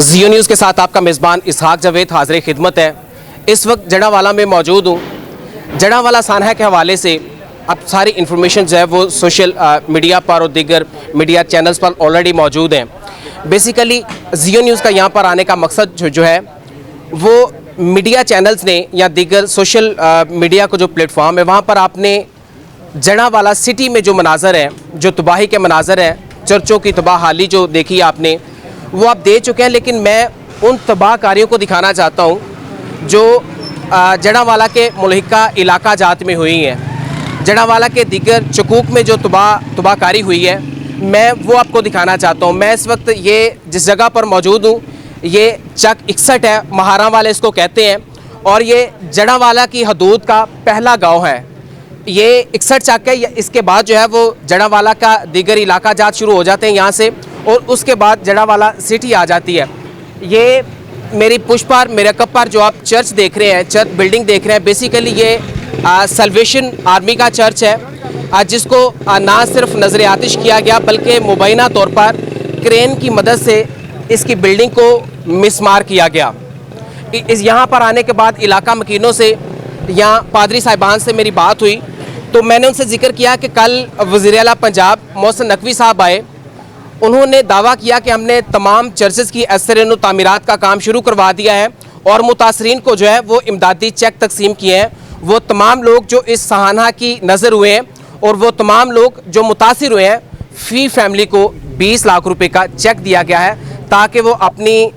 जियो news के साथ आपका मेज़बान इसहाक जावेद हाज़िर खिदमत है। इस वक्त जड़ावाला में मौजूद हूँ। जड़ावाला सानहा के हवाले से अब सारी इन्फॉर्मेशन जो है वो सोशल मीडिया पर और दीगर मीडिया चैनल्स पर ऑलरेडी मौजूद हैं। बेसिकली जियो न्यूज़ का यहाँ पर आने का मकसद जो है वो मीडिया चैनल्स ने या दीगर सोशल मीडिया को जो प्लेटफॉर्म है वहाँ पर आपने जड़ावाला सिटी में जो मनाजर है, जो तबाही के मनाजर हैं, चर्चों की तबाहाली जो देखी है आपने वो आप दे चुके हैं। लेकिन मैं उन तबाहकारियों को दिखाना चाहता हूँ जो जड़ावाला के मुल्हिका इलाका जात में हुई हैं। जड़ावाला के दीगर चकूक में जो तबाहकारी हुई है मैं वो आपको दिखाना चाहता हूँ। मैं इस वक्त ये जिस जगह पर मौजूद हूँ ये चक 61 है, महारा वाले इसको कहते हैं, और ये जड़ावाला की हदूद का पहला गाँव है। ये 61 चक है। इसके बाद जो है वो जड़ावाला का दीगर इलाका जात शुरू हो जाते हैं यहाँ से, और उसके बाद जड़ावाला सिटी आ जाती है। ये मेरी पुश पर मेरे कप पर जो आप चर्च देख रहे हैं, चर्च बिल्डिंग देख रहे हैं, बेसिकली ये सल्वेशन आर्मी का चर्च है, जिसको ना सिर्फ नज़र आतिश किया गया बल्कि मुबैना तौर पर क्रेन की मदद से इसकी बिल्डिंग को मिसमार किया गया। इस यहाँ पर आने के बाद इलाका मकीनों से, यहाँ पादरी साहिबान से मेरी बात हुई तो मैंने उनसे जिक्र किया कि कल वज़ीर आला पंजाब मोहसिन नकवी साहब आए। उन्होंने दावा किया कि हमने तमाम चर्चेज़ की असरन तामीरात का काम शुरू करवा दिया है और मुतासरीन को जो है वो इमदादी चेक तकसीम किए हैं। वो तमाम लोग जो इस सहाना की नज़र हुए हैं और वो तमाम लोग जो मुतासिर हुए हैं, फ़ी फैमिली को 20 लाख रुपए का चेक दिया गया है ताकि वो अपनी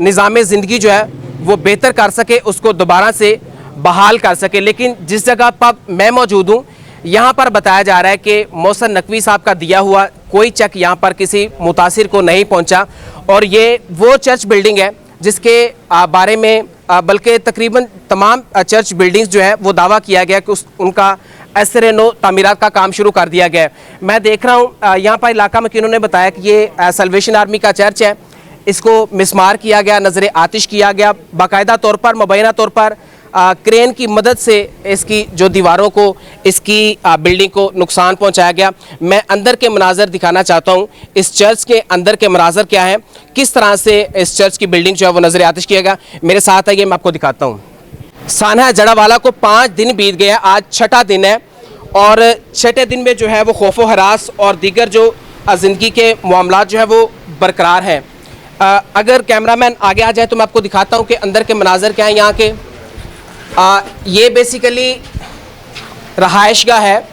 निज़ाम ज़िंदगी जो है वो बेहतर कर सके, उसको दोबारा से बहाल कर सके। लेकिन जिस जगह पर मैं मौजूद हूँ यहाँ पर बताया जा रहा है कि मोहसिन नकवी साहब का दिया हुआ कोई चेक यहाँ पर किसी मुतासिर को नहीं पहुँचा, और ये वो चर्च बिल्डिंग है जिसके बारे में बल्कि तकरीबन तमाम चर्च बिल्डिंग्स जो है वो दावा किया गया कि उनका असर-ए-नो तामीरात का काम शुरू कर दिया गया है। मैं देख रहा हूँ यहाँ पर इलाका में किन्होंने बताया कि ये सल्वेशन आर्मी का चर्च है, इसको मिसमार किया गया, नज़र आतिश किया गया, बाकायदा तौर पर मुबैना तौर पर क्रेन की मदद से इसकी जो दीवारों को, इसकी बिल्डिंग को नुकसान पहुंचाया गया। मैं अंदर के मनाजर दिखाना चाहता हूं, इस चर्च के अंदर के मनाजर क्या हैं, किस तरह से इस चर्च की बिल्डिंग जो है वो नज़र आतिश किया गया। मेरे साथ है, ये मैं आपको दिखाता हूँ। सानहा जड़ावाला को 5 दिन बीत गए, आज 6ठा दिन है, और 6ठे दिन में जो है वो खौफ व हरास और दीगर जो ज़िंदगी के मामलात जो है वो बरकरार हैं। अगर कैमरामैन आगे आ जाए तो मैं आपको दिखाता हूँ कि अंदर के मनाजर क्या हैं यहाँ के। ये बेसिकली रहायशगाह है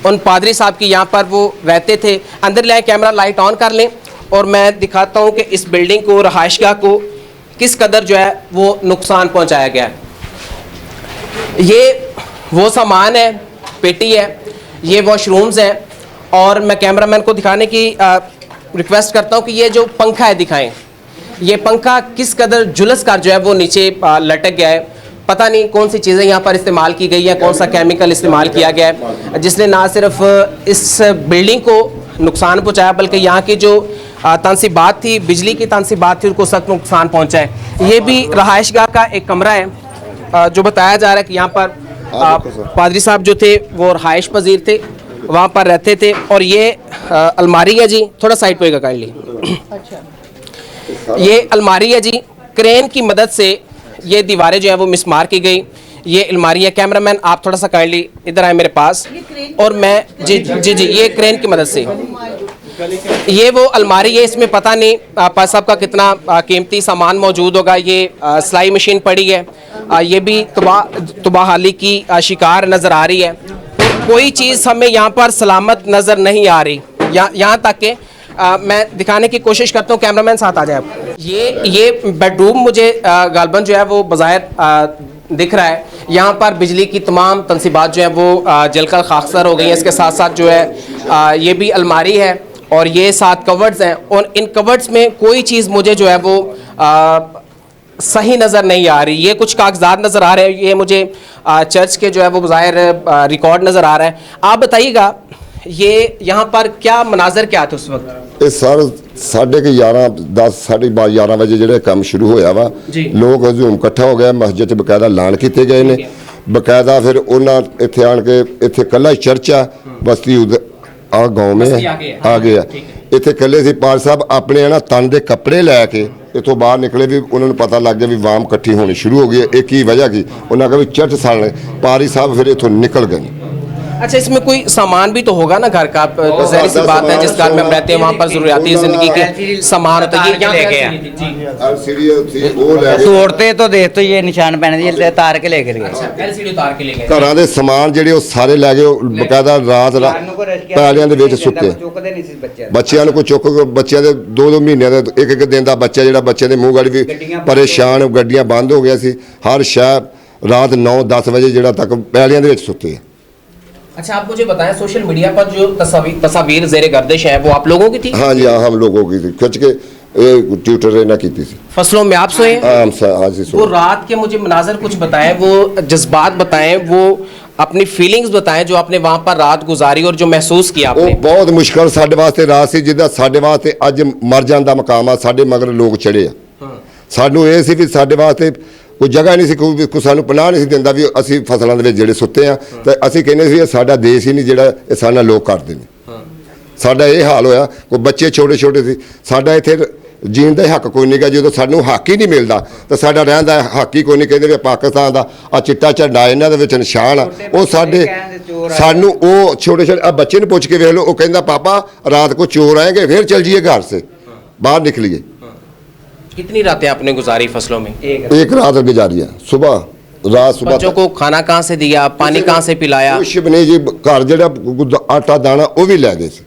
उन पादरी साहब की, यहाँ पर वो रहते थे। अंदर ले कैमरा लाइट ऑन कर लें और मैं दिखाता हूँ कि इस बिल्डिंग को, रहायशगाह को किस कदर जो है वो नुकसान पहुँचाया गया है। ये वो सामान है, पेटी है, ये वॉशरूम्स हैं, और मैं कैमरामैन को दिखाने की रिक्वेस्ट करता हूँ कि ये जो पंखा है दिखाएं। ये पंखा किस कदर जुलस कर जो है वो नीचे लटक गया है। पता नहीं कौन सी चीज़ें यहाँ पर इस्तेमाल की गई हैं, कौन सा केमिकल इस्तेमाल किया गया है जिसने ना सिर्फ इस बिल्डिंग को नुकसान पहुँचाया बल्कि यहाँ की जो तनसीबात थी, बिजली की तनसीबात थी, उनको सख्त नुकसान पहुँचा है। ये भी रहायशगाह का एक कमरा है जो बताया जा रहा है कि यहाँ पर पादरी साहब जो थे वो रहायश पजीर थे, वहाँ पर रहते थे। और ये अलमारी है जी, थोड़ा साइड पे काइंडली। ये अलमारी है जी, क्रेन की मदद से ये दीवारें जो है वो मिसमार की गई। ये अलमारी है। कैमरामैन आप थोड़ा सा काइंडली इधर आए मेरे पास, और मैं जी जी जी ये क्रेन की मदद से ये वो अलमारी है। इसमें पता नहीं पास साहब का कितना कीमती सामान मौजूद होगा। ये सिलाई मशीन पड़ी है, ये भी तबाहाली की शिकार नज़र आ रही है। कोई चीज़ हमें यहाँ पर सलामत नज़र नहीं आ रही। यहाँ तक के मैं दिखाने की कोशिश करता हूँ, कैमरामैन साथ आ जाए आप। ये बेडरूम मुझे गालबन जो है वो बज़ाहिर दिख रहा है। यहाँ पर बिजली की तमाम तनसीबात जो है वो जलकर खाकसर हो गई हैं। इसके साथ साथ जो है ये भी अलमारी है और ये 7 कवर्ड्स हैं, और इन कवर्ड्स में कोई चीज़ मुझे जो है वो सही नज़र नहीं आ रही। ये कुछ कागजात नज़र आ रहे हैं, ये मुझे चर्च के जो है वो बज़ाहिर रिकॉर्ड नज़र आ रहा है। आप बताइएगा ये यहाँ पर क्या मनाजर क्या थे उस वक्त? ਇਹ ਸਰ 11:30 ਵਜੇ ਜਿਹੜੇ ਕੰਮ ਸ਼ੁਰੂ ਹੋਇਆ ਵਾ, ਲੋਕ ਹਜੂਮ ਇਕੱਠਾ ਹੋ ਗਿਆ, ਮਸਜਿਦ 'ਚ ਬਕਾਇਦਾ ਐਲਾਨ ਕੀਤੇ ਗਏ ਨੇ। ਬਕਾਇਦਾ ਫਿਰ ਉਹਨਾਂ ਇੱਥੇ ਆਣ ਕੇ ਇੱਥੇ ਕੱਲਾ ਹੀ ਚਰਚ ਆ, ਬਸਤੀ ਆ गाँव में आ गया। ਇੱਥੇ ਇਕੱਲੇ ਸੀ ਪਾਲ ਸਾਹਿਬ ਆਪਣੇ ਨਾ ਤਨ ਦੇ ਕੱਪੜੇ ਲੈ ਕੇ ਇੱਥੋਂ ਬਾਹਰ ਨਿਕਲੇ ਵੀ ਉਹਨਾਂ ਨੂੰ ਪਤਾ ਲੱਗ ਗਿਆ ਵੀ ਵਾਮ ਇਕੱਠੀ ਹੋਣੀ ਸ਼ੁਰੂ ਹੋ ਗਈ ਹੈ। ਇਹ ਕੀ ਵਜ੍ਹਾ ਕੀ ਉਹਨਾਂ ਕਹਾ ਵੀ ਚਰਚ ਸਾਲਣੇ ਪਾਰੀ ਸਾਹਿਬ ਫਿਰ ਇੱਥੋਂ ਨਿਕਲ गए। अच्छा, इसमें कोई सामान भी तो होगा ना घर का, ज़ाहिर सी बात है जिस घर में हम रहते हैं वहाँ पर ज़रूरियाती ज़िंदगी के सामान होते हैं। ये लेके तोड़ते तो देखते ये निशान पहने दिए तार के लेकर गए। LCD उतार के ले गए। ਘਰਾਂ ਦੇ ਸਮਾਨ ਜਿਹੜੇ ਉਹ ਸਾਰੇ ਲੈ ਗਏ। ਉਹ ਬਕਾਇਦਾ ਰਾਤ ਪੈਲਿਆਂ ਦੇ ਵਿੱਚ ਸੁੱਤੇ ਬੱਚਿਆਂ ਨੂੰ ਕੋਈ ਚੁੱਕ ਬੱਚਿਆਂ ਦੇ 2-2 ਮਹੀਨਿਆਂ ਦਾ ਇੱਕ ਦਿਨ ਦਾ ਬੱਚਾ ਜਿਹੜਾ ਬੱਚੇ ਦੇ ਮੂੰਹ ਗਾੜੀ ਵੀ ਪਰੇਸ਼ਾਨ। ਗੱਡੀਆਂ ਬੰਦ ਹੋ ਗਿਆ ਸੀ। ਹਰ ਸ਼ਹਿਰ ਰਾਤ 9-10 ਵਜੇ ਜਿਹੜਾ ਤੱਕ ਪੈਲਿਆਂ ਦੇ ਵਿੱਚ ਸੁੱਤੇ। अच्छा, आप मुझे बताएं, सोशल मीडिया पर जो तस्वीर ज़ेरे गर्दिश है वो आप लोगों की थी? हाँ जी, हाँ, हम लोगों की थी। खिंच के ट्विटर ना की थी। फसलों में आप सोए? हाँ जी, वो रात के मुझे मनाजर कुछ बताएं, वो जज्बात बताएं, वो अपनी फीलिंग्स बताएं जो आपने वहाँ पर रात गुजारी और जो महसूस किया आपने। बहुत मुश्किल साडे वास्ते रात सी जिद्दां साडे वास्ते अज मर जाण दा मकाम आ। साडे मगर लोग चढ़े आ। सानू ये सी भी साडे वास्ते कोई जगह नहीं सी, कोई सानू पनाह नहीं सी दिंदा भी असीं फसलां दे विच जिहड़े सुत्ते आ ते असीं कहने सी साडा देश ही नहीं जिहड़ा इह साडा लोग करदे ने। साडा ये हाल होया। कोई बच्चे छोटे छोटे सी। साडा इत्थे जीण दा हक कोई नहीं गा। जो सानू हक ही नहीं मिलदा तो साडा रहण दा हक ही कोई नहीं। कहंदे भी पाकिस्तान दा आ चिट्टा झंडा इन्हां दे विच निशान आ। ਉਹ ਸਾਡੇ ਸਾਨੂੰ ਉਹ ਛੋਟੇ ਛੋਟੇ ਆ ਬੱਚੇ ਨੂੰ ਪੁੱਛ ਕੇ ਵੇਖ ਲਓ। ਉਹ ਕਹਿੰਦਾ ਪਾਪਾ रात को चोर आएंगे फिर चल जाइए घर से बाहर निकलिए। कितनी रातें आपने गुजारी फसलों में? एक रात गुजारी है। सुबह बच्चों को खाना कहाँ से दिया, पानी कहाँ से पिलाया? कुछ भी नहीं जी। घर ਜਿਹੜਾ ਆਟਾ ਦਾਣਾ ਉਹ ਵੀ ਲੈ ਗਏ ਸੀ।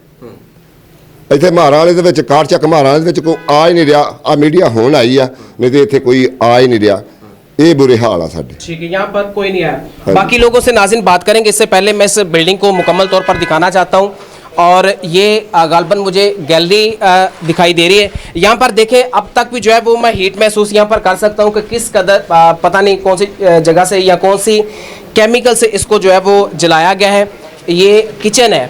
ਇੱਥੇ ਮਹਾਰਾਂ ਵਾਲੇ ਦੇ ਵਿੱਚ ਕਾਰ ਚੱਕ ਮਹਾਰਾਂ ਵਾਲੇ ਦੇ ਵਿੱਚ ਕੋਈ ਆ ਹੀ ਨਹੀਂ ਰਿਹਾ। ਆ ਮੀਡੀਆ ਹੁਣ ਆਈ ਆ, ਨਹੀਂ ਤੇ ਇੱਥੇ ਕੋਈ ਆ ਹੀ ਨਹੀਂ ਰਿਹਾ। ये बुरे हाल है साडे। ठीक है, यहाँ पर कोई नहीं आया। बाकी लोगों से नाज़रीन बात करेंगे। इससे पहले मैं इस बिल्डिंग को मुकम्मल तौर पर दिखाना चाहता हूँ और ये गालबन मुझे गैलरी दिखाई दे रही है। यहाँ पर देखें, अब तक भी जो है वो मैं हीट महसूस यहाँ पर कर सकता हूँ कि किस कदर पता नहीं कौन सी जगह से या कौन सी केमिकल से इसको जो है वो जलाया गया है। ये किचन है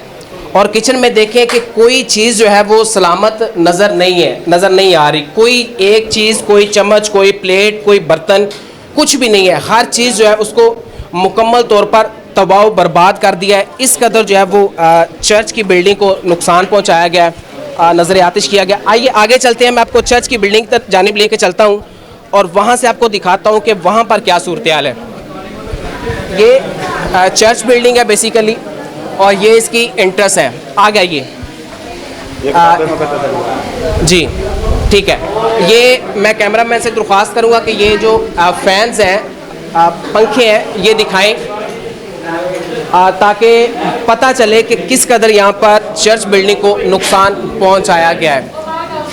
और किचन में देखें कि कोई चीज़ जो है वो सलामत नज़र नहीं आ रही। कोई एक चीज़, कोई चम्मच, कोई प्लेट, कोई बर्तन, कुछ भी नहीं है। हर चीज़ जो है उसको मुकम्मल तौर पर तबाह बर्बाद कर दिया है। इस कदर जो है वो चर्च की बिल्डिंग को नुकसान पहुंचाया गया है, नज़र आतिश किया गया। आइए आगे चलते हैं। मैं आपको चर्च की बिल्डिंग तक जानिब लेके चलता हूं और वहां से आपको दिखाता हूं कि वहां पर क्या सूरत हाल है। ये चर्च बिल्डिंग है बेसिकली और ये इसकी एंट्रेंस है। आ गया ये जी, ठीक है। ये मैं कैमरामैन से दरख्वास्त करूँगा कि ये जो फैंस हैं, पंखे हैं, ये दिखाएं ताकि पता चले कि किस कदर यहाँ पर चर्च बिल्डिंग को नुकसान पहुँचाया गया है।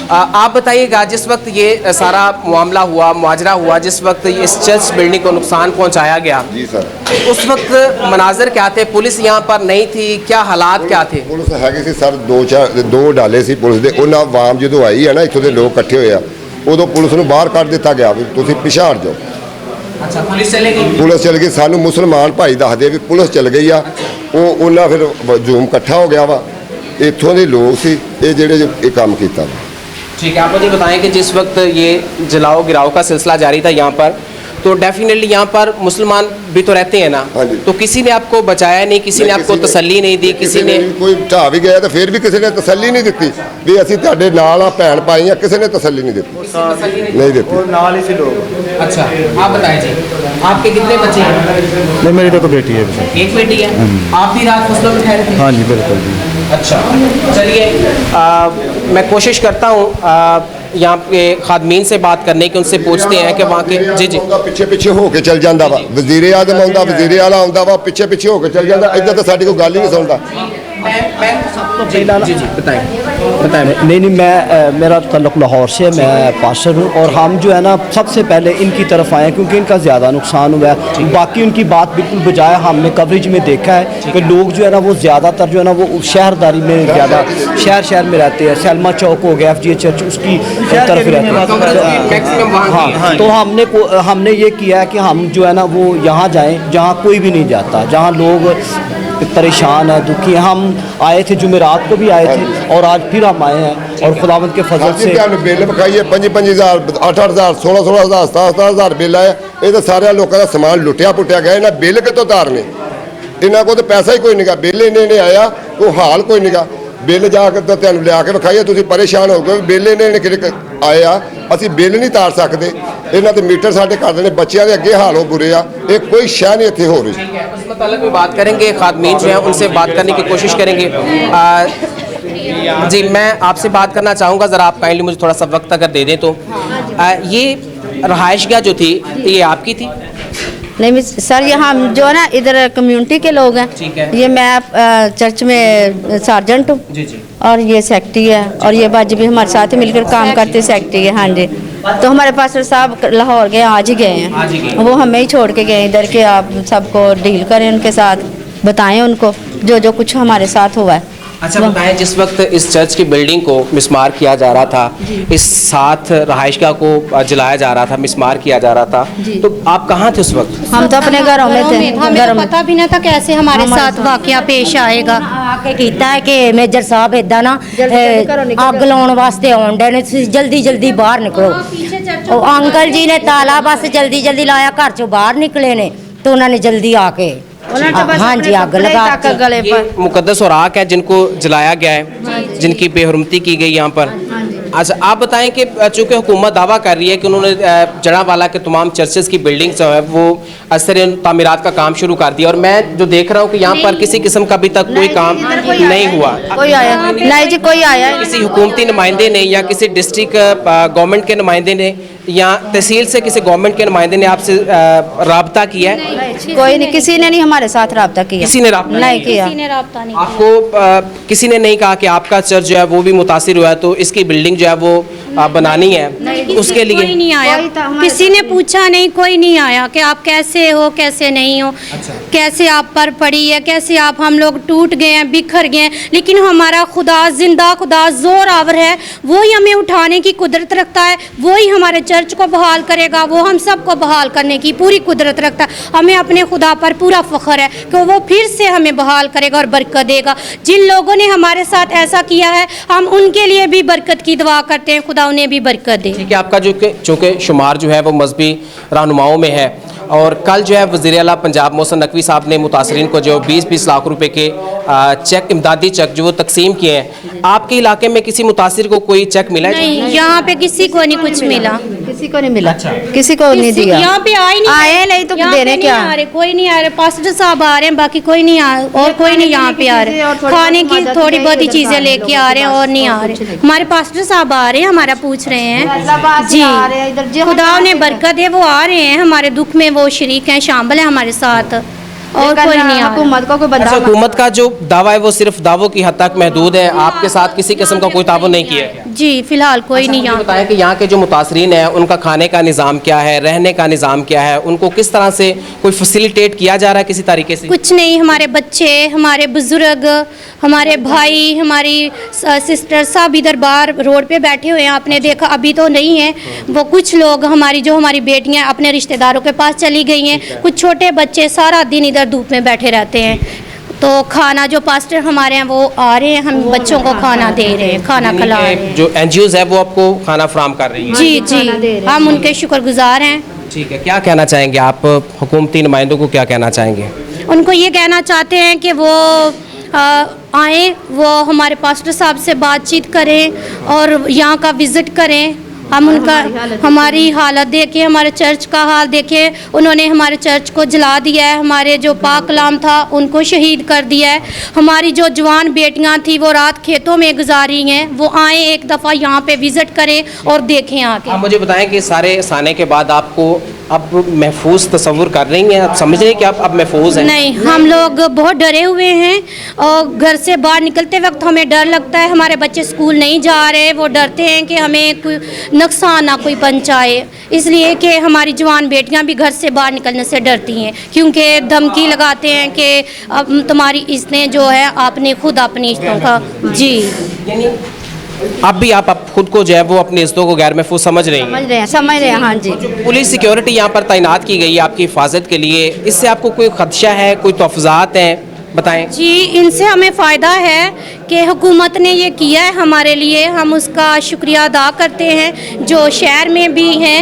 आप बताइएगा, जिस वक्त ये सारा मामला हुआ, मुआजरा हुआ, जिस वक्त इस चर्च बिल्डिंग को नुकसान पहुँचाया गया, जी सर, उस वक्त मनाजर क्या थे? पुलिस यहाँ पर नहीं थी? क्या हालात क्या थे? पुलिस हैगी सी सर। दो डाले सी पुलिस दे। उन्हां वाम जो आई है ना, इत्थों दे लोग इकट्ठे होए आ, उदों पुलिस नूं बाहर कढ दित्ता गया भी तुसीं पिछे हट जाओ। अच्छा, पुलिस चले गई? पुलिस चल गई। सानू मुसलमान भाई दसदे भी पुलिस चल गई आ। ਉਹ ਉਹਨਾਂ ਫਿਰ ਹਜੂਮ ਇਕੱਠਾ ਹੋ ਗਿਆ ਵਾ। ਇੱਥੋਂ ਦੇ ਲੋਕ ਸੀ ਇਹ ਜਿਹੜੇ ਇਹ ਕੰਮ ਕੀਤਾ ਵਾ। ठीक है, आप मुझे बताएं कि जिस वक्त ये जलाओ गिराओ का सिलसिला जारी था यहाँ पर, तो डेफिनेटली यहाँ पर मुसलमान भी तो रहते हैं ना, तो किसी ने आपको बचाया नहीं, किसी ने आपको तसल्ली नहीं दी, किसी ने कोई ढा भी गया तो फिर भी किसी ने तसल्ली नहीं दी भी ਅਸੀਂ ਤੁਹਾਡੇ ਨਾਲ ਆ, ਭੈਣ ਭਾਈ ਆ, ਕਿਸੇ ਨੇ ਤਸੱਲੀ ਨਹੀਂ ਦਿੱਤੀ। नहीं देती। नाल ही से लोग। अच्छा, आप बताएं जी, आपके कितने बच्चे हैं? नहीं, मेरी तो बेटी है। एक बेटी है। आप भी रात फसलों में ठहरे थे? हाँ जी, बिल्कुल जी। अच्छा, चलिए मैं कोशिश करता हूँ यहाँ के खादमीन से बात करने की, उनसे पूछते हैं कि वहाँ के जी जी ਪਿੱਛੇ ਪਿੱਛੇ ਹੋ ਕੇ ਚੱਲ ਜਾਂਦਾ ਵਾ। ਵਜ਼ੀਰੇ ਆਜ਼ਮ ਆਉਂਦਾ, ਵਜ਼ੀਰੇ ਆਲਾ ਆਉਂਦਾ ਵਾ, ਪਿੱਛੇ ਪਿੱਛੇ ਹੋ ਕੇ ਚੱਲ ਜਾਂਦਾ। ਇੱਦਾਂ ਤਾਂ ਸਾਡੀ ਕੋਈ ਗੱਲ ਹੀ ਨਹੀਂ ਸੁਣਦਾ। जी जी बताएं। नहीं, मैं मेरा तल्लुक़ लाहौर से, मैं पास्टर हूँ और हम जो है ना सबसे पहले इनकी तरफ आए क्योंकि इनका ज़्यादा नुकसान हुआ है। बाकी उनकी बात बिल्कुल बजाय हमने कवरेज में देखा है कि लोग जो है ना वो ज़्यादातर जो है ना वो शहरदारी में ज़्यादा शहर में रहते हैं। सलमा चौक हो गया, FGA चर्च, उसकी तरफ रहते हैं। हाँ, तो हमने ये किया है कि हम जो है ना वो यहाँ जाएँ जहाँ कोई भी नहीं जाता, जहाँ लोग परेशान है, दुखी है। हम आए थे जुमेरात को भी आए थे और आज फिर हम आए हैं और खुदावंद के फजल से बिल विखाइए 5,000 8,000 16,000 17,000 बिल आए। ये तो सारे लोगों का समान लुटिया पुटिया गया। इन्हें बिल कितों तारने? इन्हों को तो पैसा ही कोई नहीं गा। बिल इन्हें आया कोई हाल कोई नहीं गा। ਬਿੱਲ ਜਾ ਕੇ ਤਾਂ ਤੁਹਾਨੂੰ ਲਿਆ ਕੇ ਵਿਖਾਈਏ, ਤੁਸੀਂ ਪਰੇਸ਼ਾਨ ਹੋ ਗਏ ਬਿੱਲ ਇਹਨੇ ਕਿਹੜੇ ਆਏ ਆ, ਅਸੀਂ ਬਿੱਲ ਨਹੀਂ ਤਾਰ ਸਕਦੇ। ਇਹਨਾਂ ਦੇ ਮੀਟਰ ਸਾਡੇ ਘਰ ਦੇ ਨੇ, ਬੱਚਿਆਂ ਦੇ ਅੱਗੇ ਹਾਲ ਹੋ ਬੁਰੇ ਆ, ਇਹ ਕੋਈ ਸ਼ੈ नहीं ਇੱਥੇ हो रही। उस मतलब में बात करेंगे, खादमीन जो है उनसे बात करने की कोशिश करेंगे। जी मैं आपसे बात करना चाहूँगा, ज़रा आप काइंडली मुझे थोड़ा सा वक्त अगर दे दें तो। ये रहायशगाह जो थी ये आपकी थी? नहीं सर, ये हम जो है ना इधर कम्युनिटी के लोग ठीक हैं। है। ये मैं चर्च में सार्जेंट हूँ जी जी। और ये सेक्रेटरी है, और ये बाजी भी हमारे साथ मिलकर काम करते सेक्रेटरी है। हाँ जी, तो हमारे पास्टर साहब लाहौर गए, आज ही गए हैं। वो हमें ही छोड़ के गए इधर के आप सबको डील करें, उनके साथ बताएं उनको जो जो कुछ हमारे साथ हुआ है। अच्छा बताएं, जिस वक्त इस चर्च की बिल्डिंग को मिसमार किया जा रहा था, इस साथ रहायशगाह को जलाया जा रहा था, मिसमार किया जा रहा था, तो आप कहाँ थे उस वक्त? हम तो अपने घरों में थे। हमें तो पता भी नहीं था कैसे हमारे साथ वाकया पेश आएगा। आके कीता है कि मेजर साहब इदा ना अग लाने वास्ते आउंडे ने, जल्दी जल्दी बाहर निकलो। और अंकल जी ने ताला बस जल्दी जल्दी लाया, घर चों बाहर निकले ने तो उन्होंने जल्दी आके हाँ जी आग लगा गले ये पर। मुकद्दस और आग है जिनको जलाया गया है, जिनकी बेहुरमती की गई यहाँ पर। अच्छा आप बताएं कि चूँकि हुकूमत दावा कर रही है कि उन्होंने जड़ावाला के तमाम चर्चेस की बिल्डिंग जो है वो असर तामीरात का काम शुरू कर दिया, और मैं जो देख रहा हूँ कि यहाँ पर किसी किस्म का अभी तक कोई काम नहीं हुआ। कोई आया नहीं जी, कोई आया किसी हुकूमती नुमाइंदे ने या किसी डिस्ट्रिक्ट गवर्नमेंट के नुमाइंदे ने या तहसील से किसी गवर्नमेंट के नुमाइंदे ने आपसे राब्ता किया है? कोई नहीं, किसी ने नहीं हमारे साथ रब्ता किया। किसी ने राब्ता नहीं किया। किसी ने राब्ता नहीं आपको किसी ने नहीं कहा कि आपका चर्च जो है वो भी मुतासिर हुआ है तो इसकी बिल्डिंग जो है वो बनानी है, उसके लिए कोई नहीं आया, किसी ने पूछा नहीं, कोई नहीं आया कि आप कैसे हो कैसे नहीं हो। अच्छा। कैसे आप पर पड़ी है, कैसे आप, हम लोग टूट गए हैं, बिखर गए हैं, लेकिन हमारा खुदा जिंदा खुदा जोर आवर है, वो ही हमें उठाने की कुदरत रखता है, वो ही हमारे चर्च को बहाल करेगा, वो हम सबको बहाल करने की पूरी कुदरत रखता है। हमें अपने खुदा पर पूरा फ़ख्र है कि वो फिर से हमें बहाल करेगा और बरकत देगा। जिन लोगों ने हमारे साथ ऐसा किया है हम उनके लिए भी बरकत की दुआ करते हैं, खुदा उन्हें भी बरकत दे। ठीक है, आपका जो कि चूँकि शुमार जो है वो मजहबी रहनुमाओं में है, और कल जो है वज़ीर आला पंजाब मोहसिन नकवी साहब ने मुतासरीन को जो 20-20 लाख रुपए के चेक, इमदादी चेक जो वो तकसीम किए हैं, आपके इलाके में किसी मुतासिर को कोई चेक मिला है? नहीं, यहाँ पे किसी को नहीं कुछ मिला, किसी को नहीं मिला। किसी को नहीं दिया। यहाँ पे आए नहीं, आए नहीं तो यहाँ पे देने नहीं क्या? आ रहे, कोई नहीं आ रहे, पास्टर साहब आ रहे हैं, बाकी कोई नहीं आ, और कोई नहीं यहाँ पे आ रहे। खाने की थोड़ी बहुत ही चीजें लेके आ रहे हैं और नहीं आ रहे। हमारे पास्टर साहब आ रहे हैं, हमारा पूछ रहे हैं जी, खुदा उन्हें बरकत दे, वो आ रहे हैं, हमारे दुख में वो शरीक हैं, शामिल हैं हमारे साथ, और कोई नहीं आ रहा। हुकूमत को कोई बंदा अच्छा, हुकूमत का जो दावा है वो सिर्फ दावों की हद तक महदूद है, आपके साथ किसी किस्म का कोई ताउन नहीं किया है? जी फिलहाल कोई नहीं यहाँ। बताएं कि यहाँ के जो मुतासरीन हैं उनका खाने का निज़ाम क्या है, रहने का निज़ाम क्या है, उनको किस तरह से कोई फैसिलिटेट किया जा रहा है किसी तरीके से? कुछ नहीं, हमारे बच्चे, हमारे बुजुर्ग, हमारे भाई, हमारी सिस्टर सब इधर बाहर रोड पे बैठे हुए हैं। आपने देखा अभी तो नहीं है वो, कुछ लोग हमारी जो हमारी बेटियां अपने रिश्तेदारों के पास चली गई हैं, कुछ छोटे बच्चे सारा दिन इधर धूप में बैठे रहते हैं। तो खाना जो पास्टर हमारे हैं वो आ रहे हैं, हम बच्चों को खाना दे रहे हैं, खाना खिला रहे हैं। जो NGOs है वो आपको खाना फराहम कर रही है? जी जी, हम उनके शुक्रगुजार हैं। ठीक है, क्या कहना चाहेंगे आप, हुकूमती नुमाइंदों को क्या कहना चाहेंगे? उनको ये कहना चाहते हैं कि वो आएँ, वो हमारे पास्टर साहब से बातचीत करें और यहाँ का विज़िट करें। हम उनका हमारी हालत देखें, हमारे चर्च का हाल देखें। उन्होंने हमारे चर्च को जला दिया है, हमारे जो पाक कलाम था उनको शहीद कर दिया है। हमारी जो जवान बेटियां थी वो रात खेतों में गुजारी हैं, वो आएँ एक दफ़ा यहाँ पे विज़िट करें और देखें आके। आप मुझे बताएं कि सारे साने के बाद आपको अब महफूज तस्वुर कर रही हैं, आप समझ रहे हैं कि आप अब महफूज हैं? नहीं, हम लोग बहुत डरे हुए हैं और घर से बाहर निकलते वक्त हमें डर लगता है। हमारे बच्चे स्कूल नहीं जा रहे, वो डरते हैं कि हमें कोई नुकसान ना कोई पहुंचाए, इसलिए कि हमारी जवान बेटियां भी घर से बाहर निकलने से डरती हैं, क्योंकि धमकी लगाते हैं कि अब तुम्हारी इज्जतें जो है आपने खुद अपनी इज्जतों का। जी, अब भी आप खुद को जो है वो अपनी इज्जतों को गैर महफूज समझ रही हैं? समझ रहे हैं। हाँ जी, पुलिस सिक्योरिटी यहाँ पर तैनात की गई है आपकी हिफाजत के लिए, इससे आपको कोई खदशा है, कोई तहफ़्फ़ुज़ात हैं, बताएं। जी, इनसे हमें फ़ायदा है कि हुकूमत ने ये किया है हमारे लिए, हम उसका शुक्रिया अदा करते हैं। जो शहर में भी हैं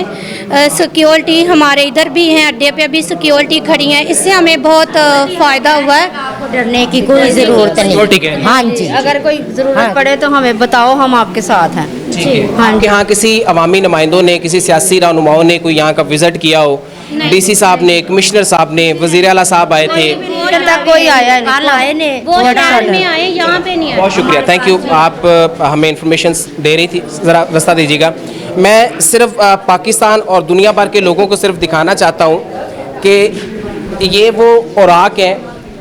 सिक्योरिटी हमारे इधर भी हैं, अड्डे पे भी सिक्योरिटी खड़ी हैं, इससे हमें बहुत फ़ायदा हुआ है। डरने की कोई ज़रूरत सिक्योरिटी के नहीं। लिए। हाँ जी, अगर कोई ज़रूरत हाँ। पड़े तो हमें बताओ, हम आपके साथ हैं। ठीक है। हाँ आपके यहाँ किसी अवामी नुमाइंदों ने, किसी सियासी रहनुमाओं ने कोई यहाँ का विजिट किया हो? डीसी साहब ने, कमिश्नर साहब ने, वज़ीर आला साहब आए थे? तक कोई आया नहीं। कल आए ने वो शहर में आए, यहाँ पे नहीं आए। बहुत शुक्रिया, थैंक यू। आप हमें इंफॉर्मेशन दे रही थी, ज़रा रास्ता दीजिएगा। मैं सिर्फ पाकिस्तान और दुनिया भर के लोगों को सिर्फ दिखाना चाहता हूँ कि ये वो औराक हैं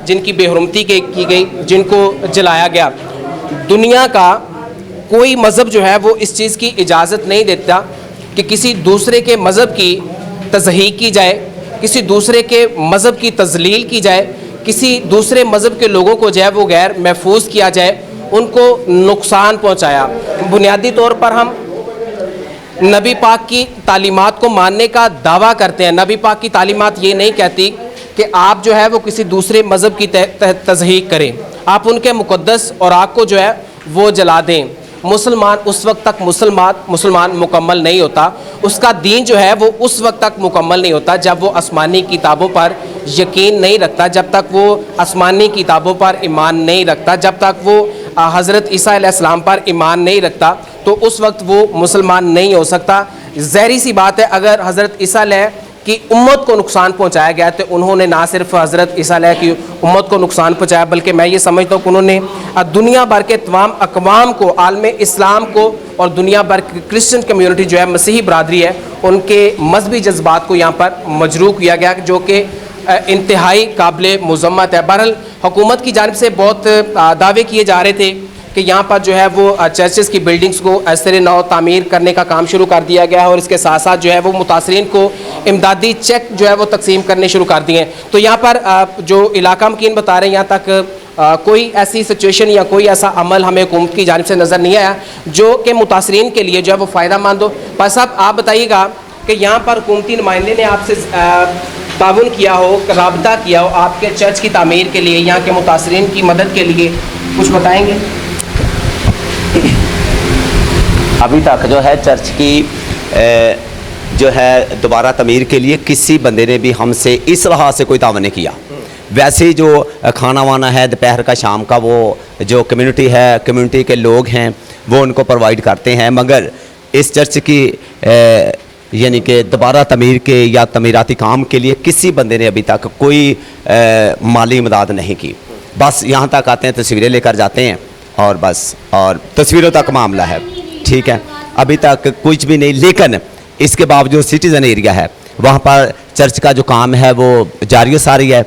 जिनकी बेहुरमती की गई, जिनको जलाया गया। दुनिया का कोई मज़हब जो है वो इस चीज़ की इजाज़त नहीं देता कि किसी दूसरे के मज़हब की तज़हीक की जाए, किसी दूसरे के मज़हब की तज़लील की जाए, किसी दूसरे मज़हब के लोगों को जो है वो गैर महफूज किया जाए, उनको नुकसान पहुँचाया। बुनियादी तौर पर हम नबी पाक की तालीमात को मानने का दावा करते हैं। नबी पाक की तालीमात ये नहीं कहती कि आप जो है वो किसी दूसरे मज़हब की तज़हीक करें, आप उनके मुक़द्दस औराक को जो है वो जला दें। मुसलमान उस वक्त तक मुसलमान मुकम्मल नहीं होता, उसका दीन जो है वो उस वक्त तक मुकम्मल नहीं होता जब वो आसमानी किताबों पर यकीन नहीं रखता, जब तक वो आसमानी किताबों पर ईमान नहीं रखता, जब तक वो हज़रत ईसा अलैहिस्सलाम पर ईमान नहीं रखता, तो उस वक्त वो मुसलमान नहीं हो सकता। ज़ाहिर सी बात है, अगर हज़रत ईसा अलैह की उम्मत को नुकसान पहुंचाया गया तो उन्होंने ना सिर्फ हज़रत ईसा अलैह की उम्मत को नुकसान पहुंचाया, बल्कि मैं ये समझता हूँ कि उन्होंने दुनिया भर के तमाम अक़वाम को, आलम इस्लाम को और दुनिया भर की क्रिश्चियन कम्यूनिटी जो है, मसीही बरादरी है, उनके मजहबी जज्बात को यहाँ पर मजरूह किया गया, जो कि इंतहाई काबिल मज़म्मत है। बहरहाल हुकूमत की जानिब से बहुत दावे किए जा रहे थे कि यहाँ पर जो है वो चर्चेज़ की बिल्डिंग्स को असर नौ तामीर करने का काम शुरू कर दिया गया है, और इसके साथ साथ जो है वो मुतासरीन को इमदादी चेक जो है वो तकसीम करने शुरू कर दिए हैं। तो यहाँ पर जो इलाका मकीन बता रहे हैं, यहाँ तक कोई ऐसी सिचुएशन या कोई ऐसा अमल हमें हुकूमत की जानिब से नज़र नहीं आया जो कि मुतासरीन के लिए जो है वो फ़ायदा मंद हो। पर साहब आप बताइएगा कि यहाँ पर हुकूमती नुमाइंदे ने आपसे ताउन किया हो, राबता किया हो आपके चर्च की तामीर के लिए, यहाँ के मुतासरीन की मदद के लिए, कुछ बताएँगे? अभी तक जो है चर्च की जो है दोबारा तमीर के लिए किसी बंदे ने भी हमसे इस लिहाज से कोई तावन नहीं किया। वैसे ही जो खाना वाना है दोपहर का शाम का, वो जो कम्युनिटी है, कम्युनिटी के लोग हैं वो उनको प्रोवाइड करते हैं, मगर इस चर्च की यानी कि दोबारा तमीर के या तमीराती काम के लिए किसी बंदे ने अभी तक कोई माली इमदाद नहीं की। बस यहाँ तक आते हैं, तस्वीरें लेकर जाते हैं और बस, और तस्वीरों तक मामला है, ठीक है। अभी तक कुछ भी नहीं, लेकिन इसके बावजूद सिटीज़न एरिया है, वहाँ पर चर्च का जो काम है वो जारी सारी है।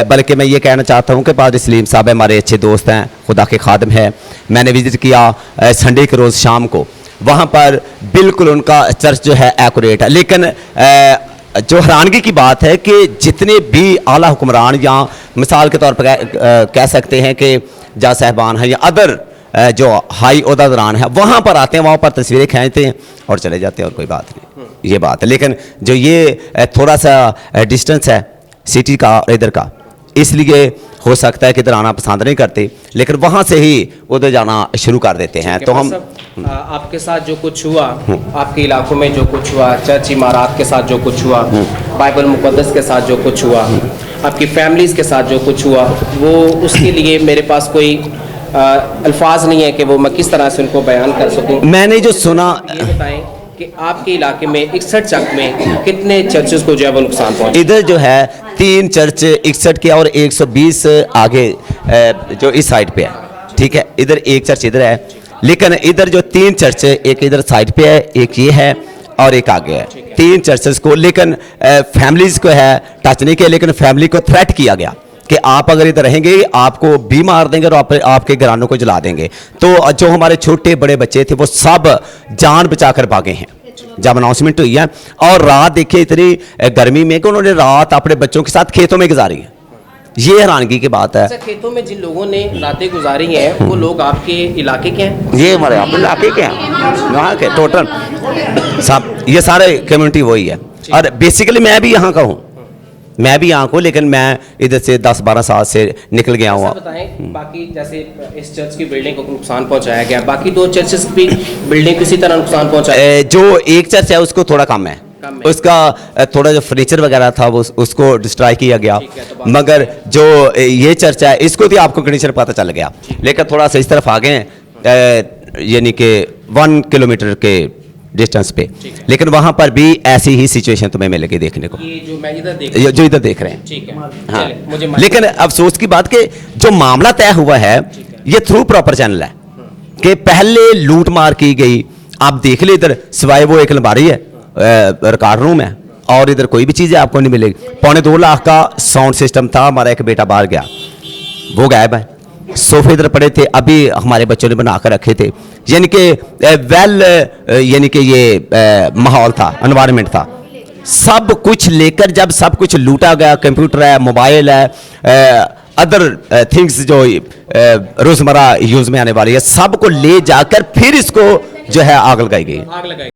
बल्कि मैं ये कहना चाहता हूँ कि पादरी सलीम साहब हमारे अच्छे दोस्त हैं, खुदा के खादम हैं। मैंने विज़िट किया संडे के रोज़ शाम को, वहाँ पर बिल्कुल उनका चर्च जो है एक्यूरेट है। लेकिन जो हैरानगी की बात है कि जितने भी आला हुक्मरान या मिसाल के तौर पर कह सकते हैं कि जज साहबान हैं या अदर जो हाई ओहदेदारान है, वहाँ पर आते हैं, वहाँ पर तस्वीरें खींचते हैं और चले जाते हैं, और कोई बात नहीं, ये बात है। लेकिन जो ये थोड़ा सा डिस्टेंस है सिटी का और इधर का, इसलिए हो सकता है कि इधर आना पसंद नहीं करते, लेकिन वहाँ से ही उधर जाना शुरू कर देते हैं। तो हम आपके साथ जो कुछ हुआ, आपके इलाकों में जो कुछ हुआ, चर्च इमारत के साथ जो कुछ हुआ, बाइबल मुक़द्दस के साथ जो कुछ हुआ, आपकी फैमिलीज़ के साथ जो कुछ हुआ, वो उसके लिए मेरे पास कोई अल्फाज नहीं है कि वो मैं किस तरह से उनको बयान कर सकूं। मैंने जो सुना, ये बताएं कि आपके इलाके में 61 चक में कितने चर्चेस को जो है वो नुकसान पहुंचा? इधर जो है 3 चर्च 61 के और 120 आगे जो इस साइड पे है, ठीक है। इधर एक चर्च इधर है, लेकिन इधर जो 3 चर्च, एक इधर साइड पे है, एक ये है और एक आगे है, 3 चर्चेस को, लेकिन फैमिलीज़ को है टच नहीं किया, लेकिन फैमिली को थ्रेट किया गया कि आप अगर इधर रहेंगे आपको भी मार देंगे और आपके घरानों को जला देंगे। तो जो हमारे छोटे बड़े बच्चे थे वो सब जान बचाकर भागे हैं जब अनाउंसमेंट हुई है। और रात देखिए इतनी गर्मी में कि उन्होंने रात अपने बच्चों के साथ खेतों में गुजारी है। ये हैरानगी की बात है। अच्छा, खेतों में जिन लोगों ने रातें गुजारी हैं वो लोग आपके इलाके के हैं? ये हमारे अपने इलाके के हैं, यहाँ के टोटल सब, ये सारे कम्युनिटी वही है। और बेसिकली मैं भी यहाँ का हूँ, मैं भी यहाँ को, लेकिन मैं इधर से 10-12 साल से निकल गया हूँ। बताएं, बाकी जैसे इस चर्च की बिल्डिंग को नुकसान पहुंचाया गया, बाकी 2 चर्चेस की बिल्डिंग किसी तरह नुकसान पहुंचाया? जो एक चर्च है उसको थोड़ा कम है, उसका थोड़ा जो फर्नीचर वगैरह था वो उसको डिस्ट्रॉय किया गया, मगर जो ये चर्च है इसको तो आपको कंडीशन पता चल गया, लेकिन थोड़ा सा इस तरफ आ गए हैं यानी कि 1 किलोमीटर के डिस्टेंस पे, लेकिन वहाँ पर भी ऐसी ही सिचुएशन तुम्हें मिलेगी देखने को, ये जो मैं इधर देख जो इधर देख रहे हैं। ठीक है, हाँ, चले, मुझे लेकिन अफसोस की बात कि जो मामला तय हुआ है ये थ्रू प्रॉपर चैनल है कि पहले लूट मार की गई। आप देख ले इधर सिवाय वो एक अलमारी है, रिकॉर्ड रूम है, और इधर कोई भी चीज़ आपको नहीं मिलेगी। 2.25 लाख का साउंड सिस्टम था, हमारा एक बेटा बाहर गया, वो गायब है। सोफे इधर पड़े थे, अभी हमारे बच्चों ने बना कर रखे थे, यानी कि वेल यानी कि ये माहौल था, एनवायरनमेंट था। सब कुछ लेकर जब सब कुछ लूटा गया, कंप्यूटर है, मोबाइल है, अदर थिंग्स जो रोज़मर्रा यूज़ में आने वाली है, सब को ले जाकर फिर इसको जो है आग लगाई गई।